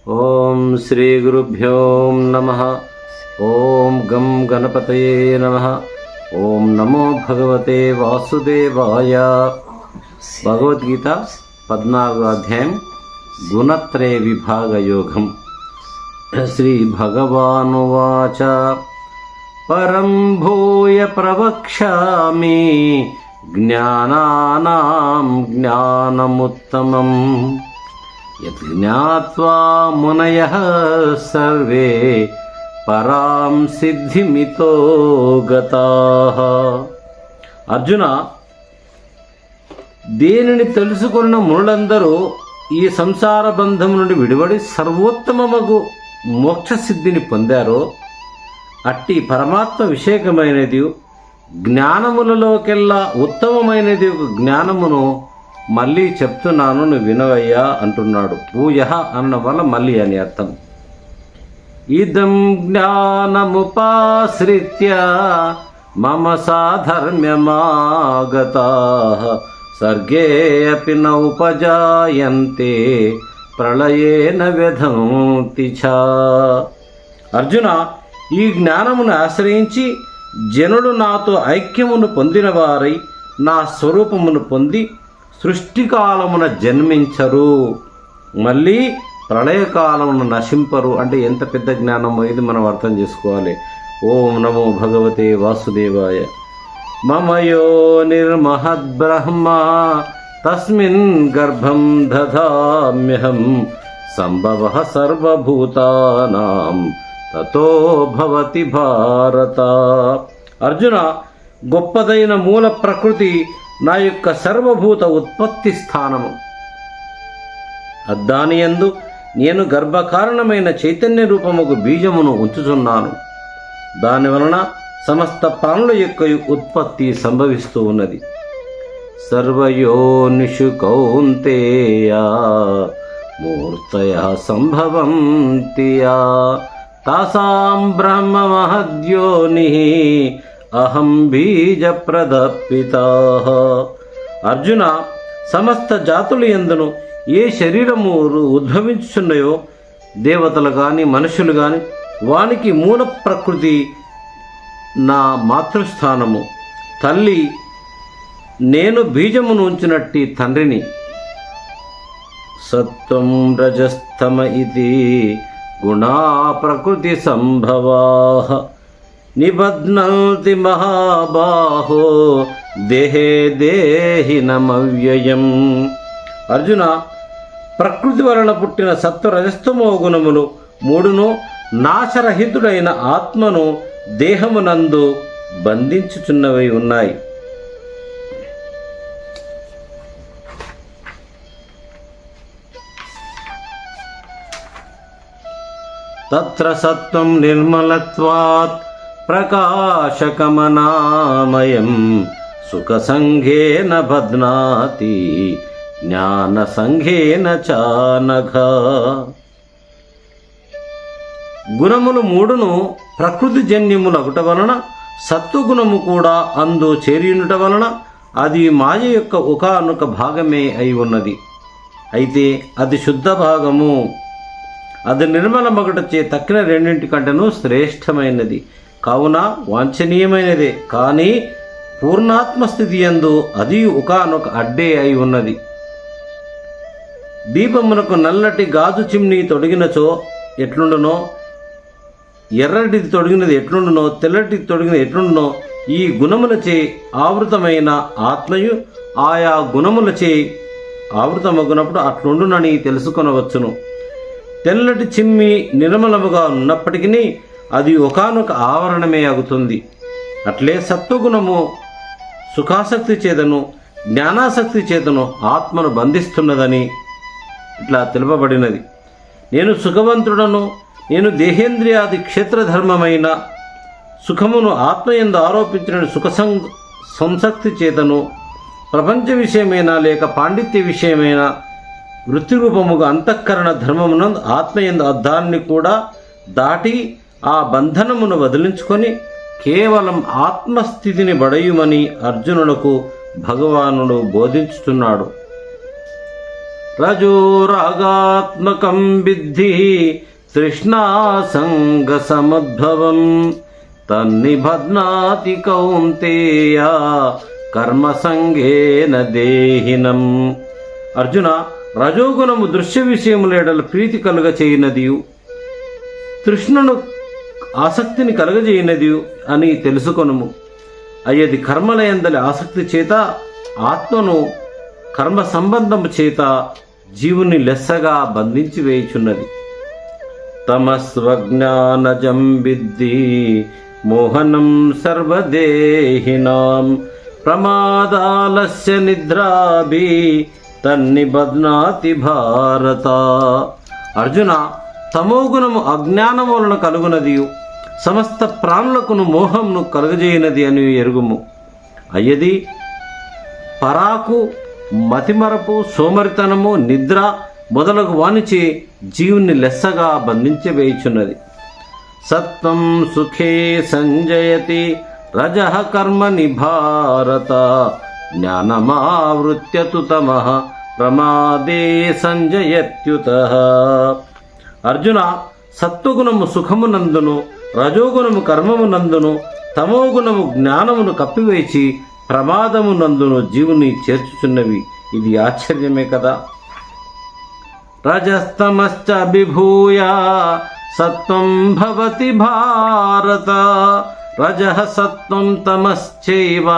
ఓం శ్రీ గురుభ్యో నమః. ఓం గం గణపతయే నమః. ఓం నమో భగవతే వాసుదేవాయ. భగవద్గీత 14వ అధ్యాయం గుణత్రయ విభాగ యోగం. శ్రీ భగవానువాచ పరం భూయ ప్రవక్ష్యామి జ్ఞానానాం జ్ఞానముత్తమం యత్ జ్ఞాత్వా మునయః సర్వే పరాం సిద్ధిమితో గతాః. అర్జున, దేనిని తెలుసుకున్న మునులందరూ ఈ సంసార బంధం నుండి విడివడి సర్వోత్తమమగు మోక్ష సిద్ధిని పొందారో అట్టి పరమాత్మ విషేకమైనది జ్ఞానములలోకెల్లా ఉత్తమమైనది జ్ఞానమును మళ్ళీ చెప్తున్నాను, నువ్వు వినవయ్యా అంటున్నాడు. భూయ అన్న వల్ల మళ్ళీ అని అర్థం. ఇదం జ్ఞానముపాశ్రిత్య మమ సాధర్మ్యమాగతాః సర్గే అపి న ఉపజాయంతే ప్రళయేన వ్యధంతి చ. అర్జున, ఈ జ్ఞానమును ఆశ్రయించి జనులు నాతో ఐక్యమును పొందిన వారై నా స్వరూపమును పొంది సృష్టికాలమున జన్మించరు, మళ్ళీ ప్రళయకాలమును నశింపరు. అంటే ఎంత పెద్ద జ్ఞానమో ఇది మనం అర్థం చేసుకోవాలి. ఓం నమో భగవతే వాసుదేవాయ. మమ యోనిర్మహద్బ్రహ్మ తస్మిన్ గర్భం దధామ్యహం సంభవః సర్వభూతానాం తతో భవతి భారత. అర్జున, గొప్పదైన మూల ప్రకృతి నా యొక్క సర్వభూత ఉత్పత్తి స్థానము. దానియందు నేను గర్భకారణమైన చైతన్య రూపముకు బీజమును ఉంచుచున్నాను. దాని వలన సమస్త ప్రాణుల యొక్క ఉత్పత్తి సంభవిస్తూ ఉన్నది. సర్వయోనిషు కౌంతేయ మూర్తయ సంభవంతి తాసాం బ్రహ్మ మహద్యోని అహం బీజప్రద పితాః. అర్జున, సమస్త జాతుల యందును ఏ శరీరము ఉద్భవించుచున్నాయో దేవతలు కానీ మనుషులు కానీ వానికి మూల ప్రకృతి నా మాతృస్థానము. తల్లి నేను బీజమును ఉంచినట్టి తండ్రిని. సత్వం రజస్తమ ఇది గుణా ప్రకృతి సంభవాః నిబధ్నంతి మహాబాహో దేహే దేహినమవ్యయం. అర్జున, ప్రకృతి వలన పుట్టిన సత్వ రజస్తమో గుణములు మూడును నాశరహితుడైన ఆత్మను దేహమునందు బంధించుచున్నవై ఉన్నాయి. తత్ర సత్వం నిర్మలత్వాత్ ప్రకాశకమనామయం సుఖసంఘేన బధ్నాతి జ్ఞానసంఘేన చానఘ. గుణములు మూడును ప్రకృతి జన్యములగుట వలన సత్వగుణము కూడా అందు చేరియునుట వలన అది మాయ యొక్క ఒకానొక భాగమే అయి ఉన్నది. అయితే అది శుద్ధ భాగము. అది నిర్మలమగుటచే తక్కిన రెండింటి కంటేనూ శ్రేష్టమైనది, కావున వాంఛనీయమైనదే. కానీ పూర్ణాత్మస్థితి యందు అది ఒకానొక అడ్డే అయి ఉన్నది. దీపమునకు నల్లటి గాజు చిమ్ని తొడిగినచో ఎట్లుండునో, ఎర్రటిది తొడిగినది ఎట్లుండునో, తెల్లటి తొడిగినది ఎట్లుండునో, ఈ గుణములచే ఆవృతమైన ఆత్మయు ఆయా గుణములచే ఆవృతమగునప్పుడు అట్లుండునని తెలుసుకొనవచ్చును. తెల్లటి చిమ్మి నిర్మలముగా ఉన్నప్పటికీ అది ఒకానొక ఆవరణమే అగుతుంది. అట్లే సత్వగుణము సుఖాసక్తి చేతను జ్ఞానాసక్తి చేతను ఆత్మను బంధిస్తున్నదని ఇట్లా తెలుపబడినది. నేను సుఖవంతుడను, నేను దేహేంద్రియాది క్షేత్రధర్మమైన సుఖమును ఆత్మయందు ఆరోపించిన సుఖ సంసక్తి చేతను ప్రపంచ విషయమైన లేక పాండిత్య విషయమైన వృత్తి రూపముగా అంతఃకరణ ధర్మమునందు ఆత్మయందు అద్దాన్ని కూడా దాటి ఆ బంధనమును వదిలించుకొని కేవలం ఆత్మస్థితిని బడయుమని అర్జునులకు భగవానుడు బోధించుతున్నాడు. రజోరాగాత్మకం విద్ధి తృష్ణాసంగ సముద్భవం తన్నిబధ్నాతి కౌంతేయ కర్మసంగేన దేహినం. అర్జున, రజోగుణము దృశ్య విషయముల ఎడల ప్రీతి కలుగ చేయనదియు తృష్ణను ఆసక్తిని కలుగజేయనదియు అని తెలుసుకొనుము. అయ్యది కర్మలయందలి ఆసక్తి చేత ఆత్మను కర్మ సంబంధము చేత జీవుని లెస్సగా బంధించి వేయుచున్నది. తమస్వజ్ఞానజం విద్ధి మోహనం సర్వదేహినాం ప్రమాదాలస్య నిద్రాభి తన్నిబధ్నాతి భారత. అర్జున, తమోగుణము అజ్ఞానము వలన కలుగునదియు సమస్త ప్రాణులకును మోహంను కలుగజేయనది అని ఎరుగుము. అయ్యది పరాకు, మతిమరపు, సోమరితనము, నిద్ర మొదలగు వానిచే జీవుని లెస్సగా బంధించవేయుచున్నది. సత్వం సుఖే సంజయతి రజః కర్మని భారత జ్ఞానమావృత్య తు తమః ప్రమాదే సంజయత్యుతః. అర్జున, సత్వగుణము సుఖమునందును, రజోగుణము కర్మమునందును, తమోగుణము జ్ఞానమును కప్పివేచి ప్రమాదమునందును జీవుని చేర్చుచున్నవి. ఇది ఆశ్చర్యమే కదా. రజస్తమశ్చ విభూయ సత్వం భవతి భారత రజః సత్వం తమశ్చైవ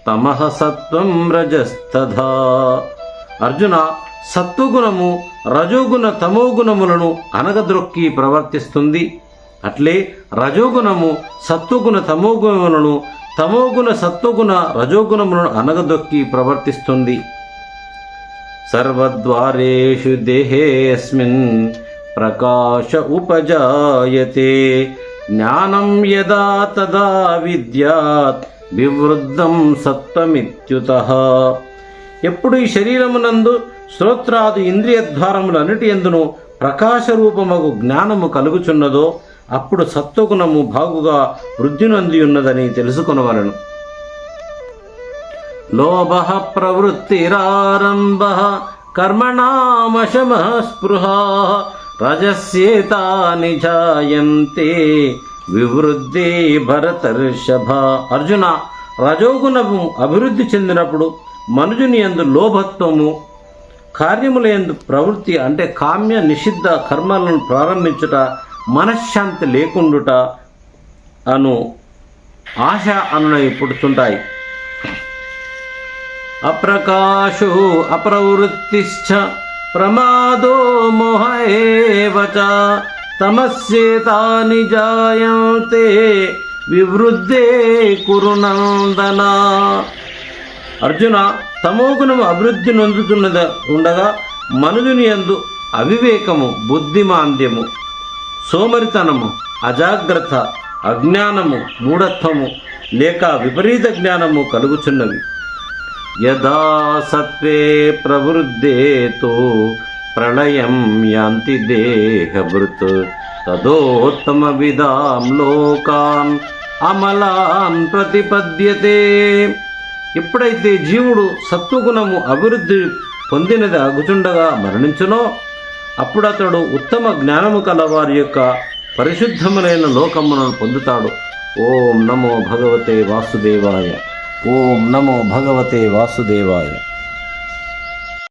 తమః సత్వం రజస్తథా. అర్జున, సత్వగుణము రజోగుణ తమోగుణములను అనగద్రొక్కి ప్రవర్తిస్తుంది. అట్లే రజోగుణము సత్వగుణ తమోగుణములను, తమోగుణ సత్వగుణ రజోగుణములను అనగదొక్కి ప్రవర్తిస్తుంది. సర్వద్వారేషు దేహేస్మిన్ ప్రకాశ ఉపజాయతే జ్ఞానం యదా తదా విద్యాత్ వివృద్ధం సత్వమిత్యుతః. ఎప్పుడు ఈ శరీరమునందు శ్రోత్రాది ఇంద్రియద్వారములన్నిటి యందును ప్రకాశరూపమగు జ్ఞానము కలుగుచున్నదో అప్పుడు సత్వగుణము బాగుగా వృద్ధినంది ఉన్నదని తెలుసుకొనవలెను. లోభః ప్రవృత్తిరారంభః కర్మణామశమః స్పృహః రజస్యేతాని జాయంతే వివృద్ధే భరతర్షభ. అర్జున, రజోగుణము అభివృద్ధి చెందినప్పుడు మనుజుని యందు లోభత్వము, కార్యముల యందు ప్రవృత్తి అంటే కామ్య నిషిద్ధ కర్మలను ప్రారంభించుట, మనశ్శాంతి లేకుండుట అను ఆశ అనునవి పుడుతుంటాయి. అప్రకాశో అప్రవృత్తిశ్చ ప్రమాదో మోహ ఏవ చ తమస్యేతాని జాయంతే వివృద్ధే కురు నందన. అర్జున, తమోగుణము అభివృద్ధి నొందుతున్నది ఉండగా మనుజుని యందు అవివేకము, బుద్ధిమాంద్యము, సోమరితనము, అజాగ్రత్త, అజ్ఞానము, మూఢత్వము లేక విపరీత జ్ఞానము కలుగుచున్నవి. యదా సత్వే ప్రవృద్ధేతో ప్రళయం యాంతి దేహభృత్ తదోత్తమ విదాం లోకాన్ అమలాన్ ప్రతిపద్యతే. ఎప్పుడైతే జీవుడు సత్వగుణము అభివృద్ధి పొందినది అగుచుండగా మరణించునో అప్పుడు అతడు ఉత్తమ జ్ఞానము కల వారి యొక్క పరిశుద్ధములైన లోకమును పొందుతాడు. ఓం నమో భగవతే వాసుదేవాయ. ఓం నమో భగవతే వాసుదేవాయ.